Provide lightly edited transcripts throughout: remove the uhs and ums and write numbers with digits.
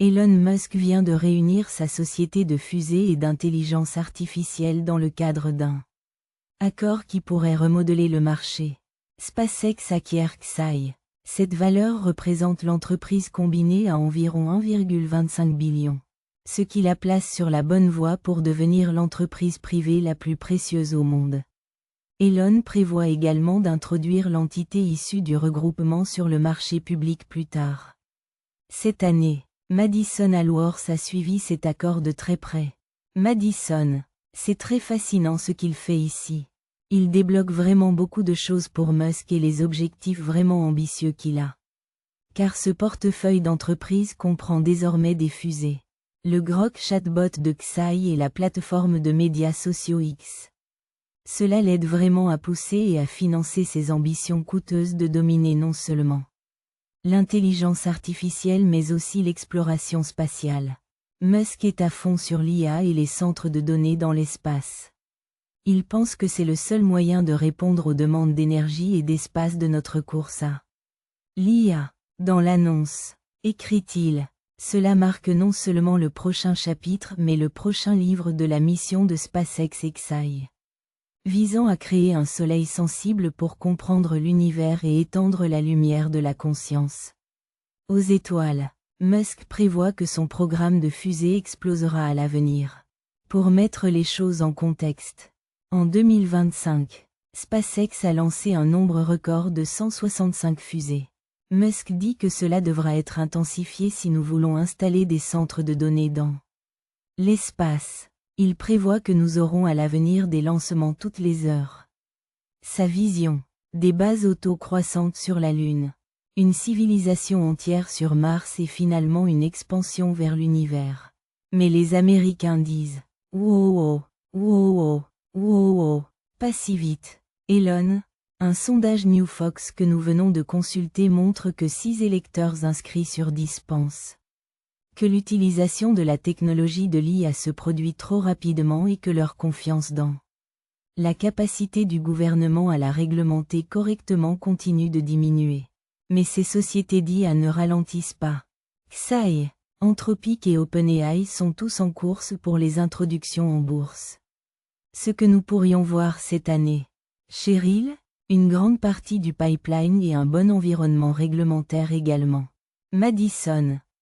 Elon Musk vient de réunir sa société de fusées et d'intelligence artificielle dans le cadre d'un accord qui pourrait remodeler le marché. SpaceX acquiert Xai. Cette valeur représente l'entreprise combinée à environ 1,25 billion. Ce qui la place sur la bonne voie pour devenir l'entreprise privée la plus précieuse au monde. Elon prévoit également d'introduire l'entité issue du regroupement sur le marché public plus tard. Cette année, Madison Alworth a suivi cet accord de très près. Madison, c'est très fascinant ce qu'il fait ici. Il débloque vraiment beaucoup de choses pour Musk et les objectifs vraiment ambitieux qu'il a. Car ce portefeuille d'entreprise comprend désormais des fusées. Le Grok chatbot de Xai et la plateforme de médias sociaux X. Cela l'aide vraiment à pousser et à financer ses ambitions coûteuses de dominer non seulement l'intelligence artificielle mais aussi l'exploration spatiale. Musk est à fond sur l'IA et les centres de données dans l'espace. Il pense que c'est le seul moyen de répondre aux demandes d'énergie et d'espace de notre course à l'IA. Dans l'annonce, écrit-il, cela marque non seulement le prochain chapitre mais le prochain livre de la mission de SpaceX et Xai. Visant à créer un soleil sensible pour comprendre l'univers et étendre la lumière de la conscience aux étoiles, Musk prévoit que son programme de fusée explosera à l'avenir. Pour mettre les choses en contexte, en 2025, SpaceX a lancé un nombre record de 165 fusées. Musk dit que cela devra être intensifié si nous voulons installer des centres de données dans l'espace. Il prévoit que nous aurons à l'avenir des lancements toutes les heures. Sa vision, des bases auto-croissantes sur la Lune, une civilisation entière sur Mars et finalement une expansion vers l'univers. Mais les Américains disent « Wow, wow, wow, wow, wow, pas si vite. » Elon, un sondage New Fox que nous venons de consulter montre que 6 électeurs inscrits sur 10 pensent que l'utilisation de la technologie de l'IA se produit trop rapidement et que leur confiance dans la capacité du gouvernement à la réglementer correctement continue de diminuer. Mais ces sociétés d'IA ne ralentissent pas. Xai, Anthropic et OpenAI sont tous en course pour les introductions en bourse. Ce que nous pourrions voir cette année. Cheryl, une grande partie du pipeline et un bon environnement réglementaire également.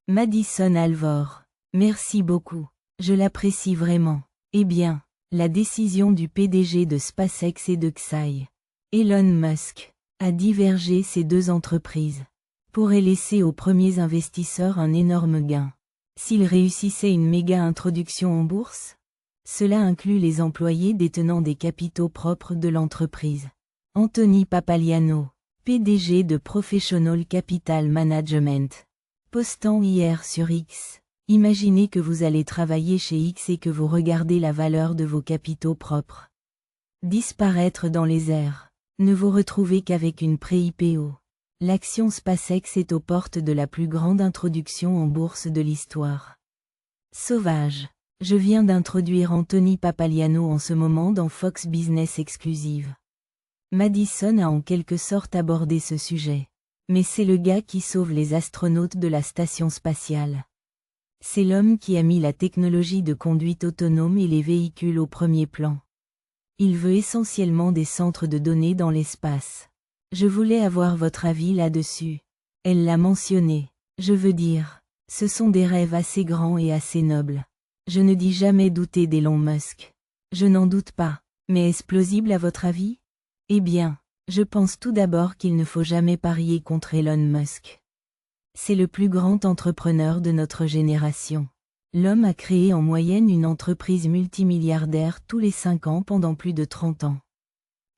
Madison Alvor. Merci beaucoup. Je l'apprécie vraiment. Eh bien, la décision du PDG de SpaceX et de Xai, Elon Musk, a divergé ces deux entreprises, pourrait laisser aux premiers investisseurs un énorme gain. S'ils réussissaient une méga introduction en bourse, cela inclut les employés détenant des capitaux propres de l'entreprise. Anthony Papagliano, PDG de Professional Capital Management. Postant hier sur X, imaginez que vous allez travailler chez X et que vous regardez la valeur de vos capitaux propres disparaître dans les airs. Ne vous retrouvez qu'avec une pré-IPO. L'action SpaceX est aux portes de la plus grande introduction en bourse de l'histoire. Sauvage. Je viens d'introduire Anthony Papagliano en ce moment dans Fox Business Exclusive. Madison a en quelque sorte abordé ce sujet. Mais c'est le gars qui sauve les astronautes de la station spatiale. C'est l'homme qui a mis la technologie de conduite autonome et les véhicules au premier plan. Il veut essentiellement des centres de données dans l'espace. Je voulais avoir votre avis là-dessus. Elle l'a mentionné. Je veux dire, ce sont des rêves assez grands et assez nobles. Je ne dis jamais douter d'Elon Musk. Je n'en doute pas. Mais est-ce plausible à votre avis? Eh bien, je pense tout d'abord qu'il ne faut jamais parier contre Elon Musk. C'est le plus grand entrepreneur de notre génération. L'homme a créé en moyenne une entreprise multimilliardaire tous les 5 ans pendant plus de 30 ans.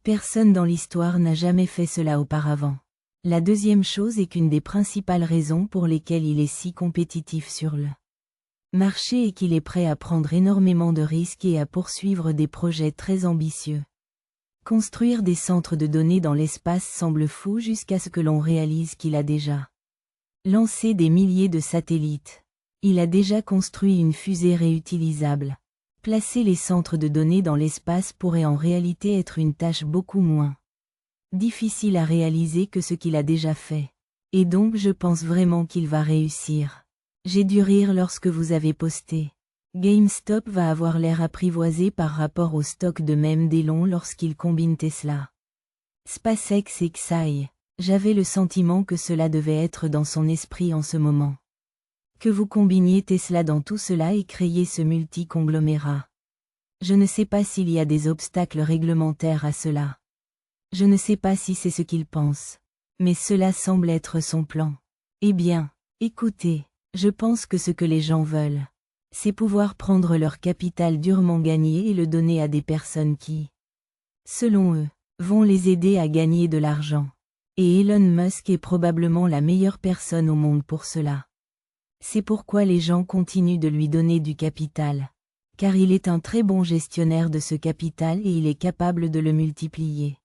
Personne dans l'histoire n'a jamais fait cela auparavant. La deuxième chose est qu'une des principales raisons pour lesquelles il est si compétitif sur le marché est qu'il est prêt à prendre énormément de risques et à poursuivre des projets très ambitieux. Construire des centres de données dans l'espace semble fou jusqu'à ce que l'on réalise qu'il a déjà lancé des milliers de satellites. Il a déjà construit une fusée réutilisable. Placer les centres de données dans l'espace pourrait en réalité être une tâche beaucoup moins difficile à réaliser que ce qu'il a déjà fait. Et donc je pense vraiment qu'il va réussir. J'ai dû rire lorsque vous avez posté. GameStop va avoir l'air apprivoisé par rapport au stock de mèmes d'Elon lorsqu'il combine Tesla. SpaceX et Xai. J'avais le sentiment que cela devait être dans son esprit en ce moment. Que vous combiniez Tesla dans tout cela et créiez ce multi-conglomérat. Je ne sais pas s'il y a des obstacles réglementaires à cela. Je ne sais pas si c'est ce qu'il pense. Mais cela semble être son plan. Eh bien, écoutez, je pense que ce que les gens veulent, c'est pouvoir prendre leur capital durement gagné et le donner à des personnes qui, selon eux, vont les aider à gagner de l'argent. Et Elon Musk est probablement la meilleure personne au monde pour cela. C'est pourquoi les gens continuent de lui donner du capital. Car il est un très bon gestionnaire de ce capital et il est capable de le multiplier.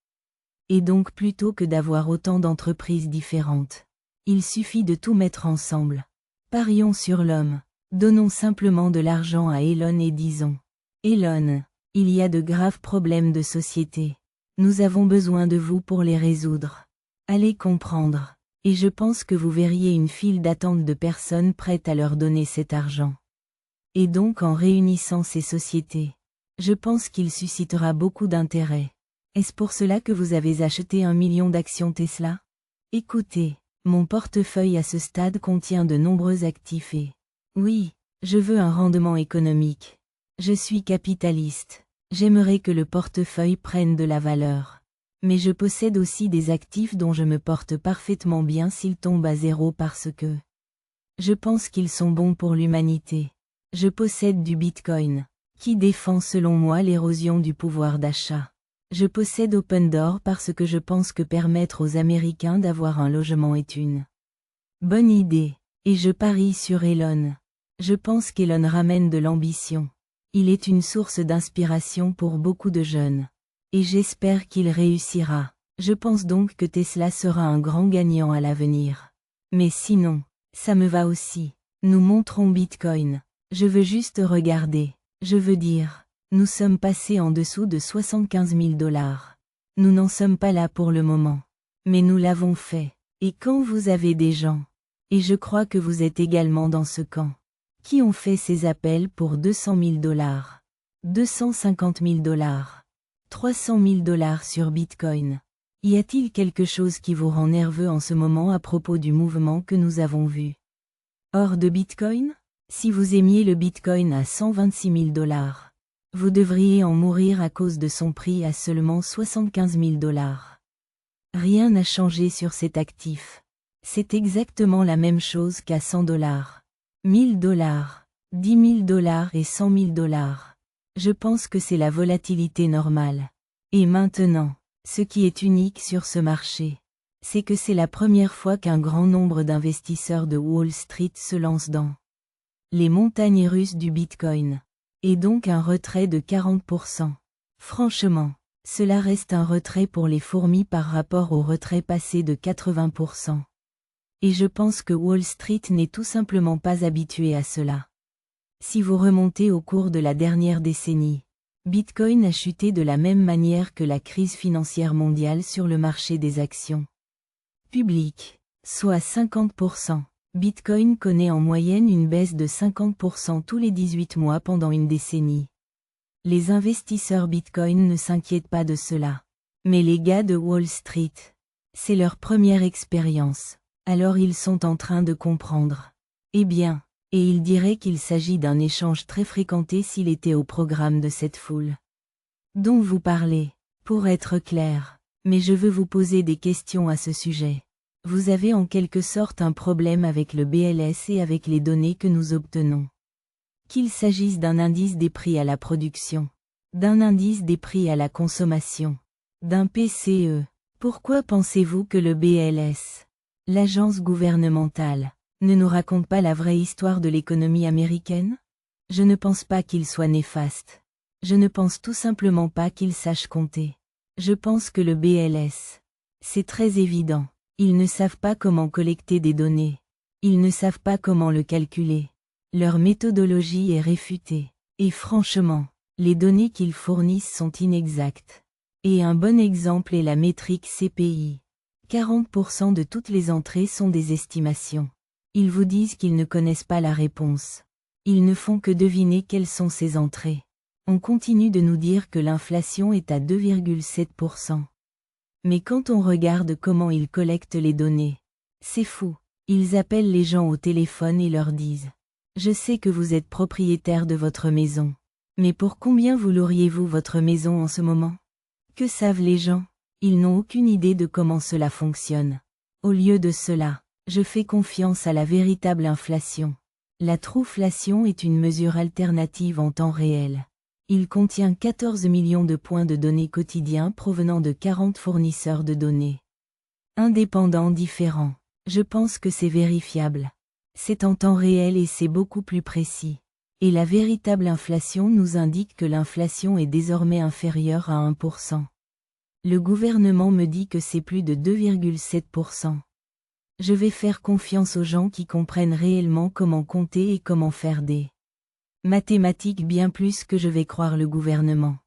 Et donc plutôt que d'avoir autant d'entreprises différentes, il suffit de tout mettre ensemble. Parions sur l'homme. Donnons simplement de l'argent à Elon et disons, Elon, il y a de graves problèmes de société. Nous avons besoin de vous pour les résoudre. Allez comprendre. Et je pense que vous verriez une file d'attente de personnes prêtes à leur donner cet argent. Et donc en réunissant ces sociétés, je pense qu'il suscitera beaucoup d'intérêt. Est-ce pour cela que vous avez acheté 1 million d'actions Tesla? Écoutez, mon portefeuille à ce stade contient de nombreux actifs et... Oui, je veux un rendement économique. Je suis capitaliste. J'aimerais que le portefeuille prenne de la valeur. Mais je possède aussi des actifs dont je me porte parfaitement bien s'ils tombent à zéro parce que... Je pense qu'ils sont bons pour l'humanité. Je possède du Bitcoin, qui défend selon moi l'érosion du pouvoir d'achat. Je possède OpenDoor parce que je pense que permettre aux Américains d'avoir un logement est une bonne idée. Et je parie sur Elon. Je pense qu'Elon ramène de l'ambition. Il est une source d'inspiration pour beaucoup de jeunes. Et j'espère qu'il réussira. Je pense donc que Tesla sera un grand gagnant à l'avenir. Mais sinon, ça me va aussi. Nous montrons Bitcoin. Je veux juste regarder. Je veux dire, nous sommes passés en dessous de 75 000 $. Nous n'en sommes pas là pour le moment. Mais nous l'avons fait. Et quand vous avez des gens, et je crois que vous êtes également dans ce camp, qui ont fait ces appels pour 200 000 $, 250 000 $, 300 000 $ sur Bitcoin. Y a-t-il quelque chose qui vous rend nerveux en ce moment à propos du mouvement que nous avons vu? Hors de Bitcoin? Si vous aimiez le Bitcoin à 126 000 $, vous devriez en mourir à cause de son prix à seulement 75 000 $. Rien n'a changé sur cet actif. C'est exactement la même chose qu'à 100 $, 1000 $, 10 000 $ et 100 000 $. Je pense que c'est la volatilité normale. Et maintenant, ce qui est unique sur ce marché, c'est que c'est la première fois qu'un grand nombre d'investisseurs de Wall Street se lancent dans les montagnes russes du Bitcoin. Et donc un retrait de 40%. Franchement, cela reste un retrait pour les fourmis par rapport au retrait passé de 80%. Et je pense que Wall Street n'est tout simplement pas habitué à cela. Si vous remontez au cours de la dernière décennie, Bitcoin a chuté de la même manière que la crise financière mondiale sur le marché des actions publiques, soit 50%. Bitcoin connaît en moyenne une baisse de 50% tous les 18 mois pendant une décennie. Les investisseurs Bitcoin ne s'inquiètent pas de cela. Mais les gars de Wall Street, c'est leur première expérience, alors ils sont en train de comprendre. Eh bien, et ils diraient qu'il s'agit d'un échange très fréquenté s'il était au programme de cette foule dont vous parlez, pour être clair, mais je veux vous poser des questions à ce sujet. Vous avez en quelque sorte un problème avec le BLS et avec les données que nous obtenons. Qu'il s'agisse d'un indice des prix à la production, d'un indice des prix à la consommation, d'un PCE. Pourquoi pensez-vous que le BLS, l'agence gouvernementale, ne nous raconte pas la vraie histoire de l'économie américaine? Je ne pense pas qu'il soit néfaste. Je ne pense tout simplement pas qu'il sache compter. Je pense que le BLS, c'est très évident. Ils ne savent pas comment collecter des données. Ils ne savent pas comment le calculer. Leur méthodologie est réfutée. Et franchement, les données qu'ils fournissent sont inexactes. Et un bon exemple est la métrique CPI. 40% de toutes les entrées sont des estimations. Ils vous disent qu'ils ne connaissent pas la réponse. Ils ne font que deviner quelles sont ces entrées. On continue de nous dire que l'inflation est à 2,7%. Mais quand on regarde comment ils collectent les données, c'est fou. Ils appellent les gens au téléphone et leur disent « Je sais que vous êtes propriétaire de votre maison. Mais pour combien vous loueriez-vous votre maison en ce moment ?» Que savent les gens? Ils n'ont aucune idée de comment cela fonctionne. Au lieu de cela, je fais confiance à la véritable inflation. La trouflation est une mesure alternative en temps réel. Il contient 14 millions de points de données quotidiens provenant de 40 fournisseurs de données indépendants différents. Je pense que c'est vérifiable. C'est en temps réel et c'est beaucoup plus précis. Et la véritable inflation nous indique que l'inflation est désormais inférieure à 1%. Le gouvernement me dit que c'est plus de 2,7%. Je vais faire confiance aux gens qui comprennent réellement comment compter et comment faire des mathématiques bien plus que je vais croire le gouvernement.